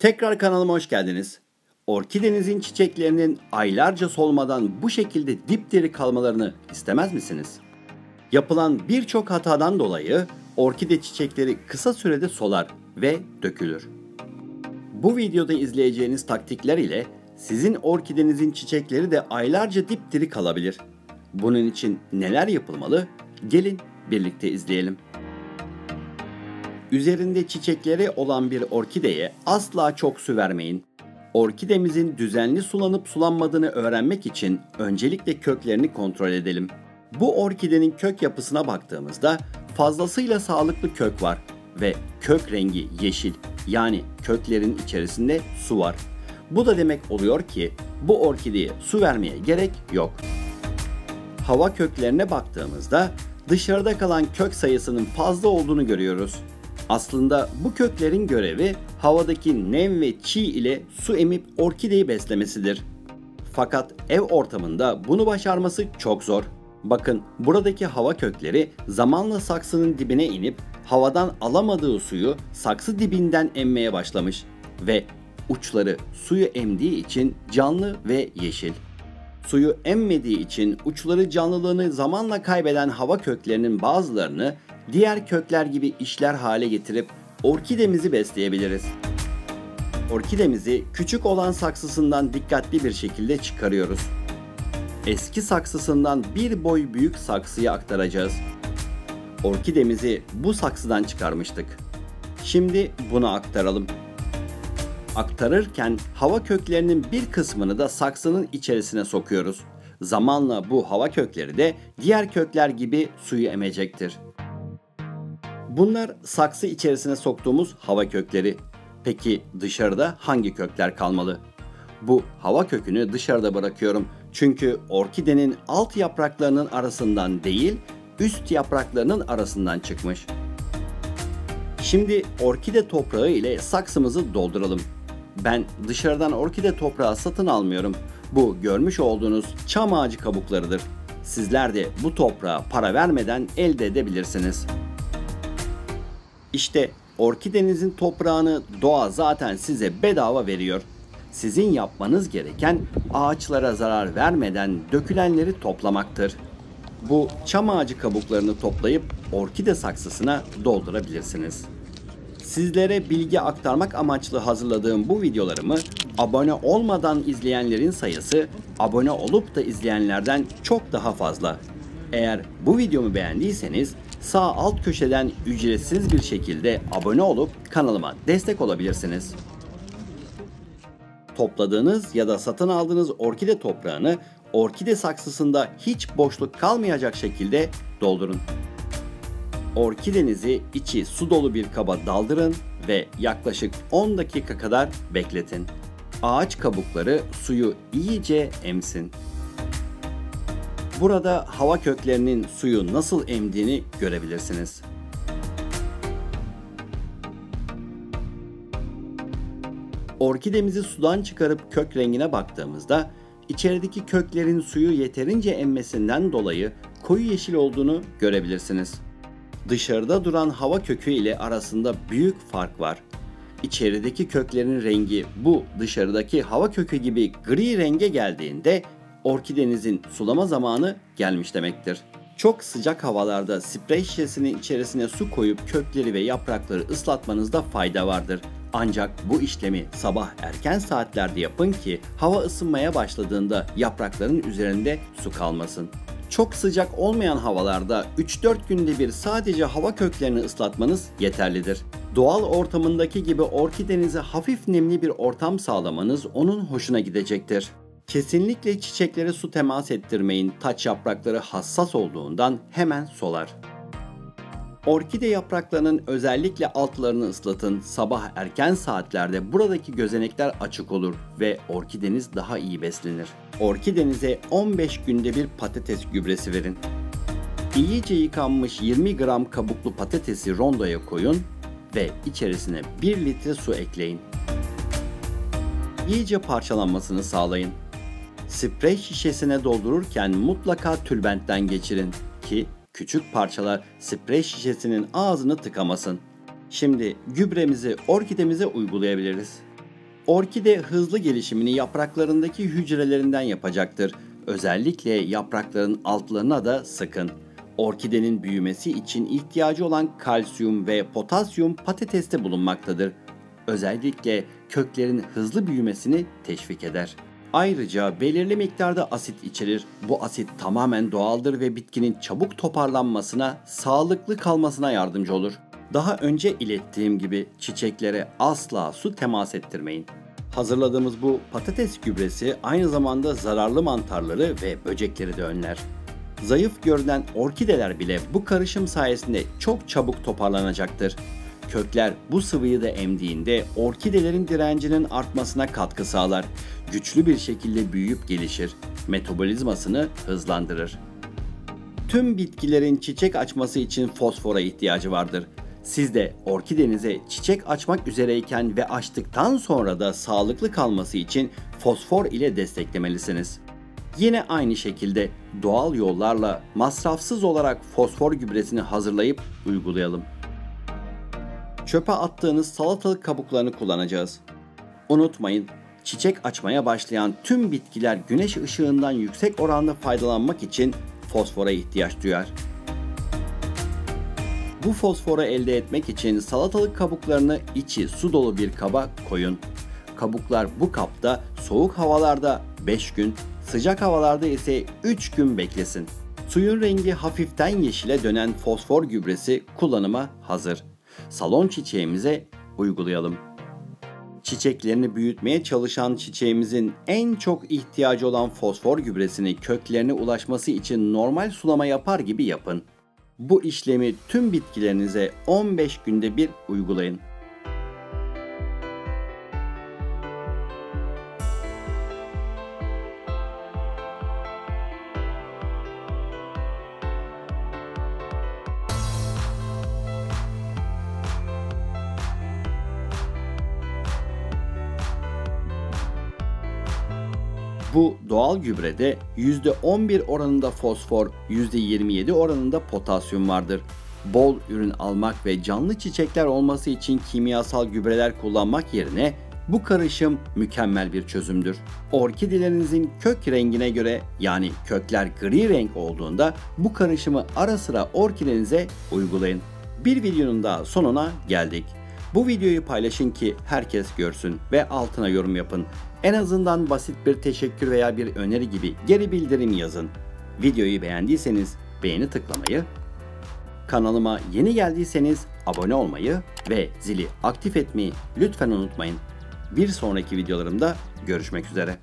Tekrar kanalıma hoş geldiniz. Orkidenizin çiçeklerinin aylarca solmadan bu şekilde dipdiri kalmalarını istemez misiniz? Yapılan birçok hatadan dolayı orkide çiçekleri kısa sürede solar ve dökülür. Bu videoda izleyeceğiniz taktikler ile sizin orkidenizin çiçekleri de aylarca dipdiri kalabilir. Bunun için neler yapılmalı? Gelin birlikte izleyelim. Üzerinde çiçekleri olan bir orkideye asla çok su vermeyin. Orkidemizin düzenli sulanıp sulanmadığını öğrenmek için öncelikle köklerini kontrol edelim. Bu orkidenin kök yapısına baktığımızda fazlasıyla sağlıklı kök var ve kök rengi yeşil, yani köklerin içerisinde su var. Bu da demek oluyor ki bu orkideye su vermeye gerek yok. Hava köklerine baktığımızda dışarıda kalan kök sayısının fazla olduğunu görüyoruz. Aslında bu köklerin görevi havadaki nem ve çiğ ile su emip orkideyi beslemesidir. Fakat ev ortamında bunu başarması çok zor. Bakın, buradaki hava kökleri zamanla saksının dibine inip havadan alamadığı suyu saksı dibinden emmeye başlamış ve uçları suyu emdiği için canlı ve yeşil. Suyu emmediği için uçları canlılığını zamanla kaybeden hava köklerinin bazılarını diğer kökler gibi işler hale getirip orkidemizi besleyebiliriz. Orkidemizi küçük olan saksısından dikkatli bir şekilde çıkarıyoruz. Eski saksısından bir boy büyük saksıya aktaracağız. Orkidemizi bu saksıdan çıkarmıştık. Şimdi bunu aktaralım. Aktarırken hava köklerinin bir kısmını da saksının içerisine sokuyoruz. Zamanla bu hava kökleri de diğer kökler gibi suyu emecektir. Bunlar saksı içerisine soktuğumuz hava kökleri. Peki dışarıda hangi kökler kalmalı? Bu hava kökünü dışarıda bırakıyorum. Çünkü orkidenin alt yapraklarının arasından değil, üst yapraklarının arasından çıkmış. Şimdi orkide toprağı ile saksımızı dolduralım. Ben dışarıdan orkide toprağı satın almıyorum. Bu görmüş olduğunuz çam ağacı kabuklarıdır. Sizler de bu toprağa para vermeden elde edebilirsiniz. İşte orkidenizin toprağını doğa zaten size bedava veriyor. Sizin yapmanız gereken ağaçlara zarar vermeden dökülenleri toplamaktır. Bu çam ağacı kabuklarını toplayıp orkide saksısına doldurabilirsiniz. Sizlere bilgi aktarmak amaçlı hazırladığım bu videolarımı abone olmadan izleyenlerin sayısı abone olup da izleyenlerden çok daha fazla. Eğer bu videomu beğendiyseniz sağ alt köşeden ücretsiz bir şekilde abone olup kanalıma destek olabilirsiniz. Topladığınız ya da satın aldığınız orkide toprağını orkide saksısında hiç boşluk kalmayacak şekilde doldurun. Orkidenizi içi su dolu bir kaba daldırın ve yaklaşık 10 dakika kadar bekletin. Ağaç kabukları suyu iyice emsin. Burada hava köklerinin suyu nasıl emdiğini görebilirsiniz. Orkidemizi sudan çıkarıp kök rengine baktığımızda içerideki köklerin suyu yeterince emmesinden dolayı koyu yeşil olduğunu görebilirsiniz. Dışarıda duran hava kökü ile arasında büyük fark var. İçerideki köklerin rengi bu dışarıdaki hava kökü gibi gri renge geldiğinde orkidenizin sulama zamanı gelmiş demektir. Çok sıcak havalarda sprey şişesinin içerisine su koyup kökleri ve yaprakları ıslatmanızda fayda vardır. Ancak bu işlemi sabah erken saatlerde yapın ki hava ısınmaya başladığında yaprakların üzerinde su kalmasın. Çok sıcak olmayan havalarda 3-4 günde bir sadece hava köklerini ıslatmanız yeterlidir. Doğal ortamındaki gibi orkidenize hafif nemli bir ortam sağlamanız onun hoşuna gidecektir. Kesinlikle çiçeklere su temas ettirmeyin. Taç yaprakları hassas olduğundan hemen solar. Orkide yapraklarının özellikle altlarını ıslatın. Sabah erken saatlerde buradaki gözenekler açık olur ve orkideniz daha iyi beslenir. Orkidenize 15 günde bir patates gübresi verin. İyice yıkanmış 20 gram kabuklu patatesi rondoya koyun ve içerisine 1 litre su ekleyin. İyice parçalanmasını sağlayın. Sprey şişesine doldururken mutlaka tülbentten geçirin ki küçük parçalar sprey şişesinin ağzını tıkamasın. Şimdi gübremizi orkidemize uygulayabiliriz. Orkide hızlı gelişimini yapraklarındaki hücrelerinden yapacaktır. Özellikle yaprakların altlarına da sıkın. Orkidenin büyümesi için ihtiyacı olan kalsiyum ve potasyum patateste bulunmaktadır. Özellikle köklerin hızlı büyümesini teşvik eder. Ayrıca belirli miktarda asit içerir. Bu asit tamamen doğaldır ve bitkinin çabuk toparlanmasına, sağlıklı kalmasına yardımcı olur. Daha önce ilettiğim gibi çiçeklere asla su temas ettirmeyin. Hazırladığımız bu patates gübresi aynı zamanda zararlı mantarları ve böcekleri de önler. Zayıf görünen orkideler bile bu karışım sayesinde çok çabuk toparlanacaktır. Kökler bu sıvıyı da emdiğinde orkidelerin direncinin artmasına katkı sağlar. Güçlü bir şekilde büyüyüp gelişir. Metabolizmasını hızlandırır. Tüm bitkilerin çiçek açması için fosfora ihtiyacı vardır. Siz de orkidenize çiçek açmak üzereyken ve açtıktan sonra da sağlıklı kalması için fosfor ile desteklemelisiniz. Yine aynı şekilde doğal yollarla masrafsız olarak fosfor gübresini hazırlayıp uygulayalım. Çöpe attığınız salatalık kabuklarını kullanacağız. Unutmayın, çiçek açmaya başlayan tüm bitkiler güneş ışığından yüksek oranda faydalanmak için fosfora ihtiyaç duyar. Bu fosforu elde etmek için salatalık kabuklarını içi su dolu bir kaba koyun. Kabuklar bu kapta soğuk havalarda 5 gün, sıcak havalarda ise 3 gün beklesin. Suyun rengi hafiften yeşile dönen fosfor gübresi kullanıma hazır. Salon çiçeğimize uygulayalım. Çiçeklerini büyütmeye çalışan çiçeğimizin en çok ihtiyacı olan fosfor gübresini köklerine ulaşması için normal sulama yapar gibi yapın. Bu işlemi tüm bitkilerinize 15 günde bir uygulayın. Bu doğal gübrede %11 oranında fosfor, %27 oranında potasyum vardır. Bol ürün almak ve canlı çiçekler olması için kimyasal gübreler kullanmak yerine bu karışım mükemmel bir çözümdür. Orkidelerinizin kök rengine göre, yani kökler gri renk olduğunda bu karışımı ara sıra orkidenize uygulayın. Bir videonun daha sonuna geldik. Bu videoyu paylaşın ki herkes görsün ve altına yorum yapın. En azından basit bir teşekkür veya bir öneri gibi geri bildirim yazın. Videoyu beğendiyseniz beğeni tıklamayı, kanalıma yeni geldiyseniz abone olmayı ve zili aktif etmeyi lütfen unutmayın. Bir sonraki videolarımda görüşmek üzere.